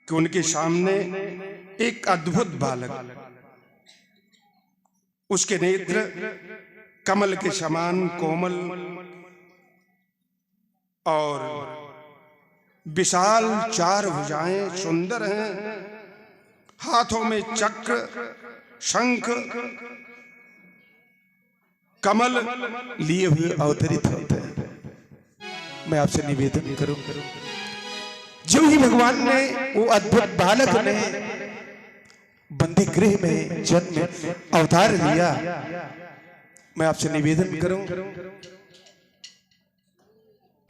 कि उनके सामने एक अद्भुत बालक, उसके नेत्र कमल के समान कोमल और विशाल चार भुजाएं सुंदर हैं, हाथों में चक्र शंख कमल लिए हुए अवतरित होते हैं। मैं आपसे निवेदन करूं, जो ही भगवान ने वो अद्भुत बालक ने बंदी गृह में जन्म अवतार लिया, मैं आपसे निवेदन करूं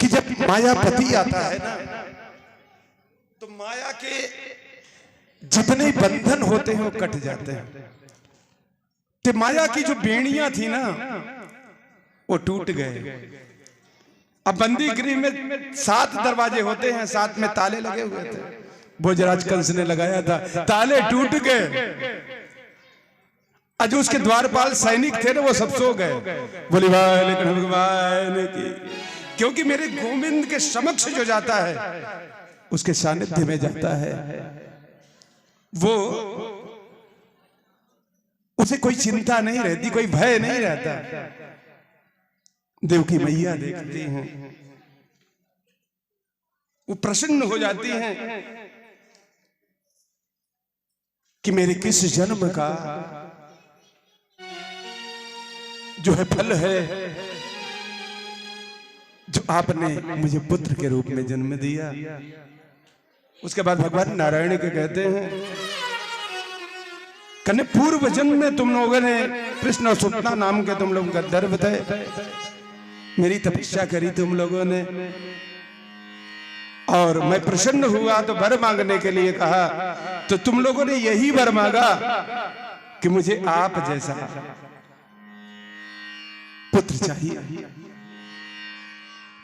कि जब मायापति आता है ना, तो माया के जितने बंधन होते हैं वो कट जाते हैं। तो माया की जो बेड़ियां थी ना, वो टूट गए। अब बंदी गृह में 7 दरवाजे होते हैं, 7 में ताले लगे हुए थे। भोजराज कंस ने लगाया था, ताले टूट गए। आज उसके द्वारपाल सैनिक थे ना, वो सब सो गए। बोली लेकिन भगवान की, क्योंकि मेरे गोविंद के समक्ष जो जाता है, उसके सानिध्य में जाता है, वो उसे कोई चिंता नहीं रहती, कोई भय नहीं रहता। देवकी मैया देखती हैं, वो प्रसन्न हो जाती हैं कि मेरे किस जन्म का जो है फल है, जो आपने मुझे पुत्र के रूप में जन्म दिया। उसके बाद भगवान नारायण के कहते हैं, कन्ने पूर्व जन्म में तुम लोगों ने कृष्ण और सुपना नाम के तुम लोगों का गर्भ थे, मेरी तपस्या करी तुम लोगों ने, और मैं प्रसन्न हुआ तो वर मांगने के लिए कहा, तो तुम लोगों ने यही वर मांगा कि मुझे आप जैसा पुत्र चाहिए।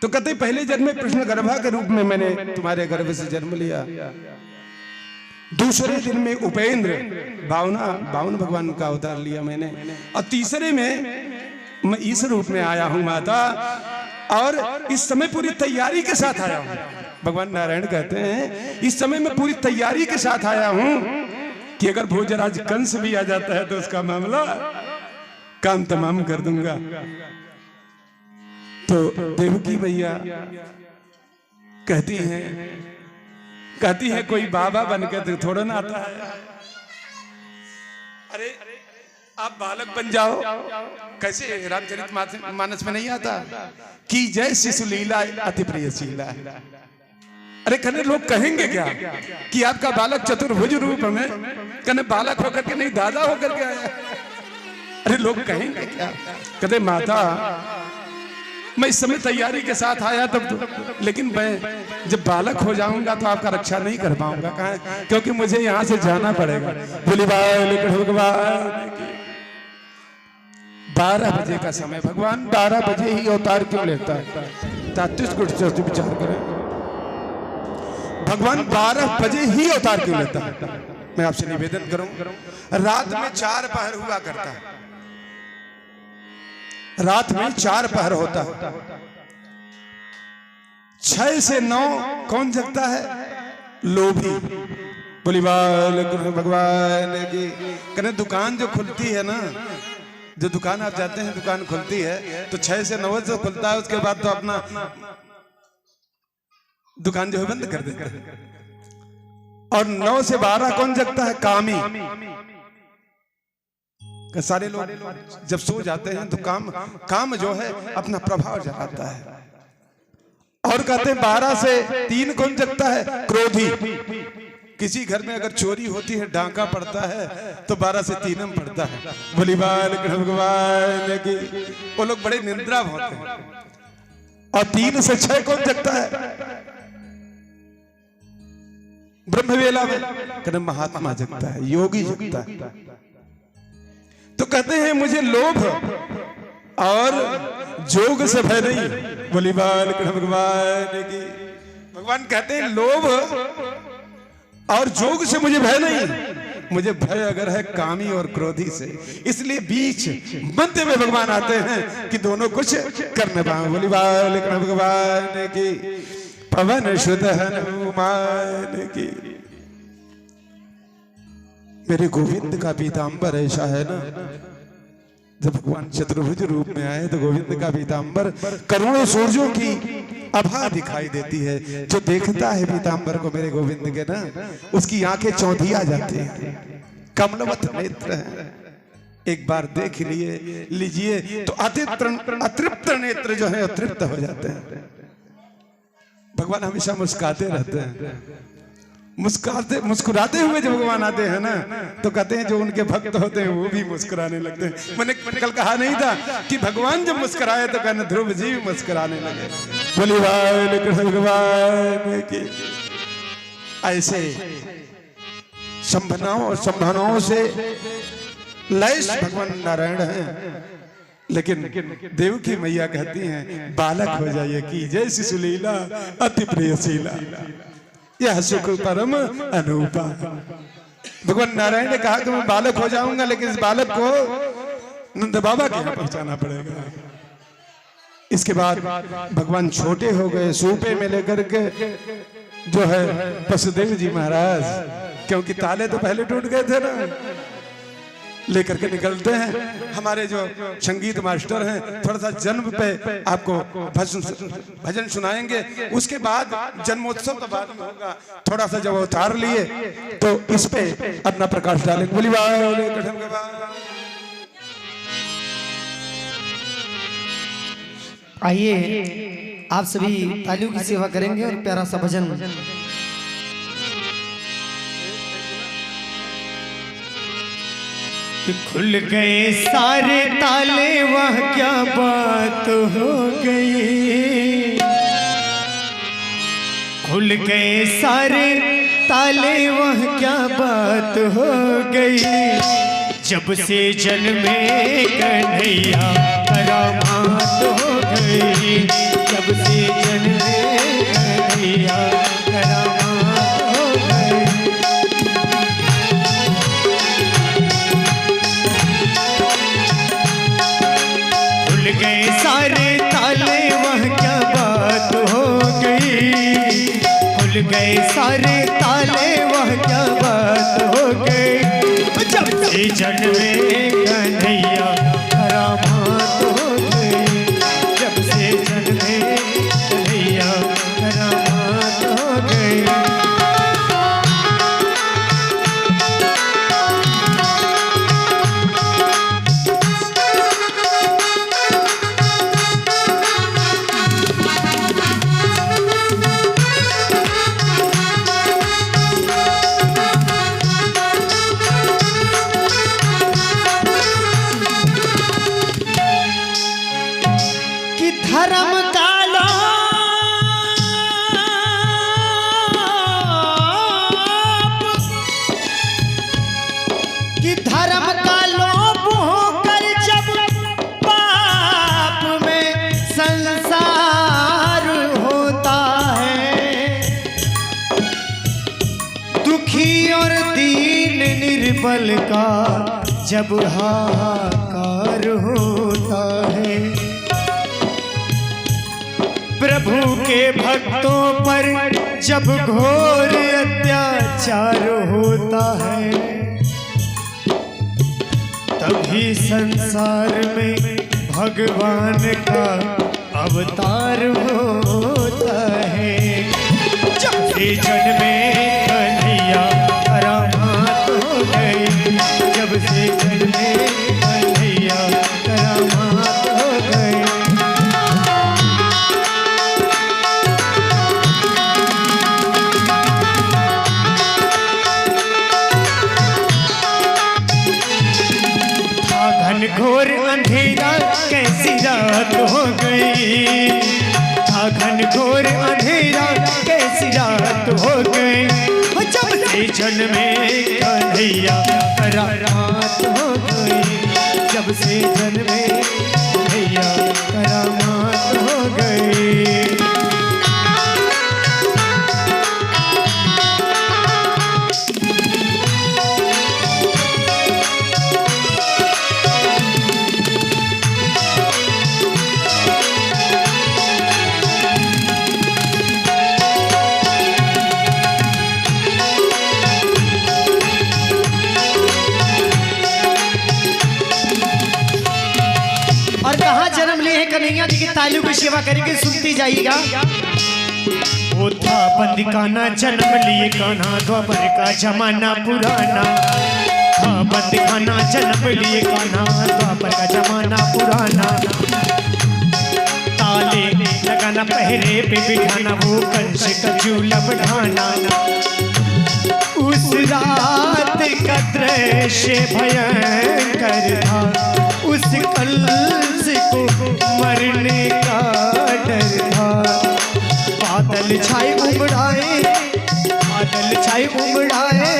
तो कहते पहले जन्म में कृष्ण गर्भा के रूप में मैंने तुम्हारे गर्भ से जन्म लिया, दूसरे दिन में उपेंद्र बावन भगवान का अवतार लिया मैंने, और तीसरे में मैं इस रूप में आया हूं माता, और इस समय पूरी तैयारी के साथ आया हूं। भगवान नारायण कहते हैं, इस समय मैं पूरी तैयारी के साथ आया हूं कि अगर भोजराज कंस भी आ जाता है तो उसका मामला काम तमाम कर दूंगा। तो देवकी मैया कहती है कोई बाबा बनकर तो थोड़ा ना आता है। अरे आप बालक बन जाओ, कैसे रामचरित मानस में नहीं आता कि जय शिशु लीला अति प्रियशीला। अरे कने लोग कहेंगे क्या कि आपका बालक चतुर्भुज रूप में, कने बालक होकर के नहीं दादा होकर के आया। अरे लोग कहेंगे क्या? कहते माता मैं इस समय तैयारी के साथ आया तब तो, लेकिन मैं जब बालक हो जाऊंगा तो आपका रक्षा नहीं कर पाऊंगा, क्योंकि मुझे यहाँ से जाना पड़ेगा। बोली भगवान 12 बजे का समय, भगवान 12 बजे ही अवतार क्यों लेता है? तात्विक विचार करें, भगवान 12 बजे ही अवतार क्यों लेता है? मैं आपसे निवेदन करूं, रात में 4 पहर हुआ करता है, रात में 4 पहर होता है। 6 से 9 कौन जगता है? लोभी। बोली भगवान की, कहने दुकान जो खुलती है ना, जो दुकान आप जाते हैं दुकान खुलती है तो 6 से 9 से खुलता है, उसके बाद तो अपना दुकान जो है बंद कर देता है। और 9 से 12 कौन जगता है? कामी। सारे लोग जब सो जाते हैं तो काम जो है अपना प्रभाव जताता है। और कहते हैं 12 से 3 कौन जगता है? क्रोधी। किसी घर में अगर चोरी होती है, डांका पड़ता है, तो 12 से 3 में पड़ता है। बोली भगवान की, वो लोग बड़े निंद्रा होते हैं। और 3 से 6 कौन जगता है? ब्रह्मवेला में कहते महात्मा जगता है, योगी जगता है। तो कहते हैं मुझे लोभ और जोग से भय नहीं। बोली भगवान की, भगवान कहते हैं लोभ और जोग से मुझे भय नहीं, मुझे भय अगर है कामी और क्रोधी से। इसलिए बीच मध्य में भगवान आते हैं कि दोनों कुछ कर न पाए। बोली भगवान की, पवन सुत हनुमान की। मेरे गोविंद का पीतांबर ऐसा है ना, जब भगवान चतुर्भुज रूप में आए तो गोविंद का पीतांबर करोड़ों सूरजों की आभा दिखाई देती है। जो देखता है पीतांबर को मेरे गोविंद के ना, उसकी आंखें चौंधिया जाती हैं, कमलवत नेत्र है। एक बार देख लीजिए तो अतृप्त नेत्र जो है तृप्त हो जाते हैं। भगवान हमेशा मुस्कुराते रहते हैं, मुस्कुराते हुए जब भगवान आते हैं ना, तो कहते हैं जो उनके भक्त होते हैं वो भी मुस्कुराने लगते हैं। मैंने कल कहा नहीं था कि भगवान जब मुस्कुराए तो कहना ध्रुव जी भी मुस्कुराने लगे। बोली कृष्ण भगवान की। ऐसे संभावनाओं से लैस भगवान नारायण हैं, लेकिन देवकी मैया कहती हैं बालक हो जाइए की जय शिशुलीला अति प्रियशीला, यह सुख परम अनूपा। भगवान नारायण ने कहा कि मैं बालक हो जाऊंगा, लेकिन इस बालक को नंद बाबा के यहाँ पहुंचाना पड़ेगा। इसके बाद भगवान छोटे हो गए, सूपे में लेकर के जो है वसुदेव जी महाराज, क्योंकि ताले तो पहले टूट गए थे ना, लेकर के निकलते हैं। हमारे जो संगीत मास्टर हैं थोड़ा सा जन्म पे आपको भजन सुनाएंगे, उसके बाद जन्मोत्सव तो बाद में होगा। थोड़ा सा जब उतार लिए तो इस पे अपना प्रकाश डालेंगे। बोली आइए आप सभी तालियों की सेवा करेंगे और प्यारा सा भजन। खुल गए सारे ताले, वह क्या बात हो गई। खुल गए सारे ताले, वह क्या बात हो गई। जब से जन्मे कन्हैया करामात हो गई। जब से जन्मे कन्हैया करामात हो गई। खुल गए सारे ताले, वह क्या बात हो गई। खुल गए सारे ताले, वह क्या बात हो गई। जब से जन्मे कन्हैया करामात हो गई। जब से जन्मे कन्हैया करामात हो गई। धर्म कालो कि धर्म का लोप होकर जब पाप में संसार होता है। दुखी और दीन निर्बल का जब हाहाकार होता है। प्रभु के भक्तों पर जब घोर अत्याचार होता है, तभी संसार में भगवान का अवतार होता है। जब से जन्मे कन्हैया करामात हो गई। जब से जन्मे कन्हैया करामात हो गई। घोर अंधेरा कैसी रात हो गई। था घन घोर अंधेरा कैसी रात हो गई। जब से जन्मे कन्हैया करामात हो गई। जब से जन्मे कन्हैया करामात हो गई। कन्हैया जी की तालू की सेवा करेंगे, सुनती जाइएगा। वो था बंदिकाना जन्म लिए कान्हा, द्वापर का जमाना पुराना। था बंदिकाना जन्म लिए कान्हा, द्वापर का जमाना पुराना। ताले लगाना पहरे पे बिठाना, वो कंस का झूला बढ़ाना। उस रात का दृश्य भयंकर था, उस कंस को मरने का डर था। बादल छाए उमड़ाए, बादल छाए उमड़ाए,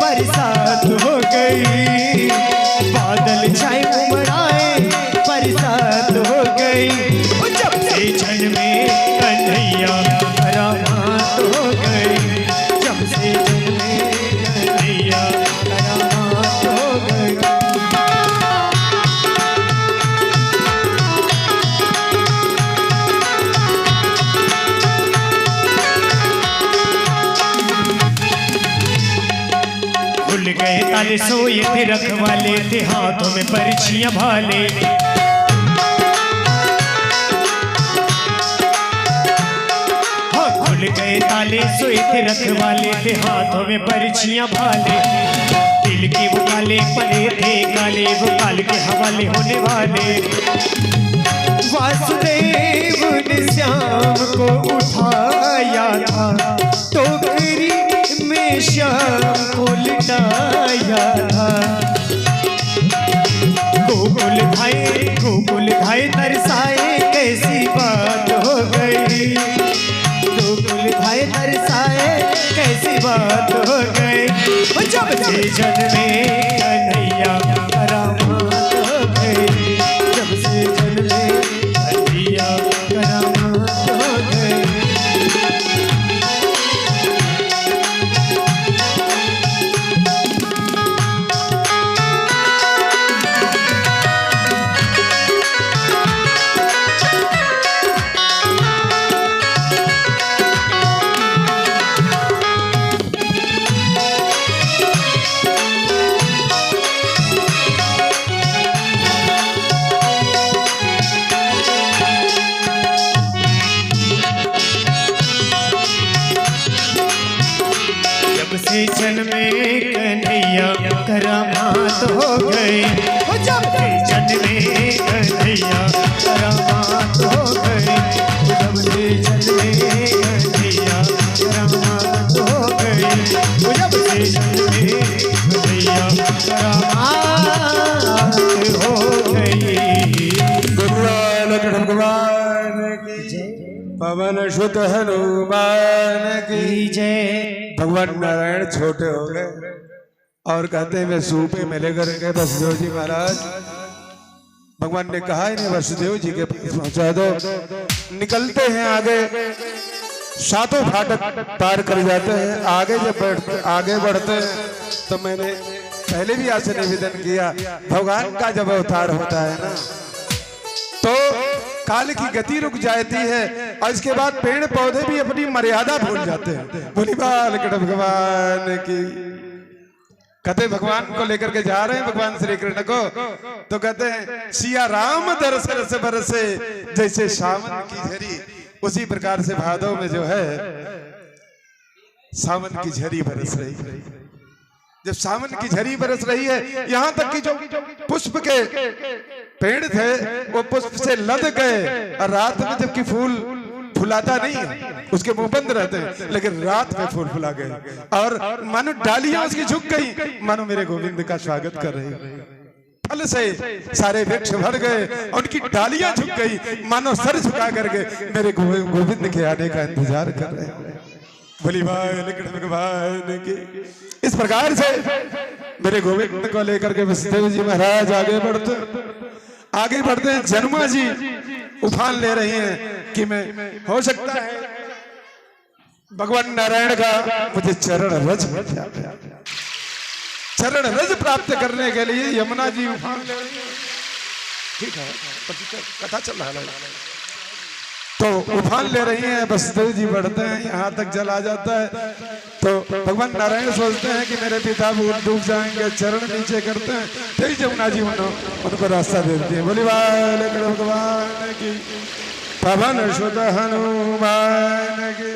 बरसात हो गई। बादल छाए उमड़ाए, बरसात हो गई। जब से जन्मे कन्हैया करामात हो गई, जब से जन्मे कन्हैया करामात हो गई। खुल गए ताले, सोए थे रखवाले, थे हाथों में पर्चियां भाले। खुल गए ताले, सोए थे रखवाले, थे हाथों में पर्चियां भाले। दिल के वो काले पले थे काले, वो काल के हवाले होने वाले। वासुदेव ने श्याम को उठाया था, टोकरी में श्याम को लिटाया था। गोकुल धाए तरसाए, कैसी बात हो गई। गोकुल धाए तरसाए, कैसी बात हो गई। जब से जन्मे कन्हैया करामात हो गई, जब से जन्मे कन्हैया करामात हो गई। से जन्मे कन्हैया करामात हो गई। जब से जन्मे कन्हैया करामात हो गई, जब से जन्मे कन्हैया करामात हो गई, जब से जन्मे कन्हैया करामात हो गई। भगवान की जय, पवन सुत हनुमान की जय। भगवान नारायण छोटे हो गए और कहते हैं मैं सूपे में लेकर के वसुदेव जी महाराज, भगवान ने कहा इन्हें वसुदेव जी के पास पहुंचा दो। निकलते हैं आगे, सातों फाटक पार कर जाते हैं। आगे बढ़ते हैं तो मैंने पहले भी आपसे निवेदन किया, भगवान का जब अवतार होता है ना तो काल की गति रुक जाती है और इसके बाद पेड़ पौधे भी अपनी मर्यादा भूल जाते हैं। बोली बाल कृष्ण भगवान की। कहते भगवान को लेकर के जा रहे हैं भगवान श्री कृष्ण को, तो कहते हैं सिया राम दरस रस बरसे, जैसे सावन की झरी उसी प्रकार से भादव में जो है सावन की झरी बरस रही है। जब सावन की झरी बरस रही है, यहाँ तक कि जो पुष्प के पेड़ थे वो पुष्प से लद गए और रात में जबकि फूल फुलाता नहीं है, उसके मुंह बंद रहते हैं, लेकिन रात में फूल फुला गए और मानो डालियां उसकी झुक गई, मानो मेरे गोविंद का स्वागत कर रही। फल से सारे वृक्ष भर गए, उनकी डालियां झुक गई, मानो सर झुका करके मेरे गोविंद के आने का इंतजार कर रहे हैं। भली भगवान की। इस प्रकार से मेरे गोविंद को लेकर के वसुदेव जी महाराज आगे बढ़ते हैं। जन्मा जी उफान ले रही हैं कि मैं हो सकता है भगवान नारायण का मुझे चरण रज प्राप्त करने के लिए यमुना जी उफान ले रही है। ठीक है, कथा चल रहा है। तो उफान ले रही हैं, वसुदेव जी बढ़ते हैं, यहाँ तक जल आ जाता है। तो भगवान नारायण सोचते हैं कि मेरे पिता डूब जाएंगे, चरण नीचे करते हैं, फिर जमुना जी उनको रास्ता देती है। बोली भगवान की, पवन सुत हनुमान की।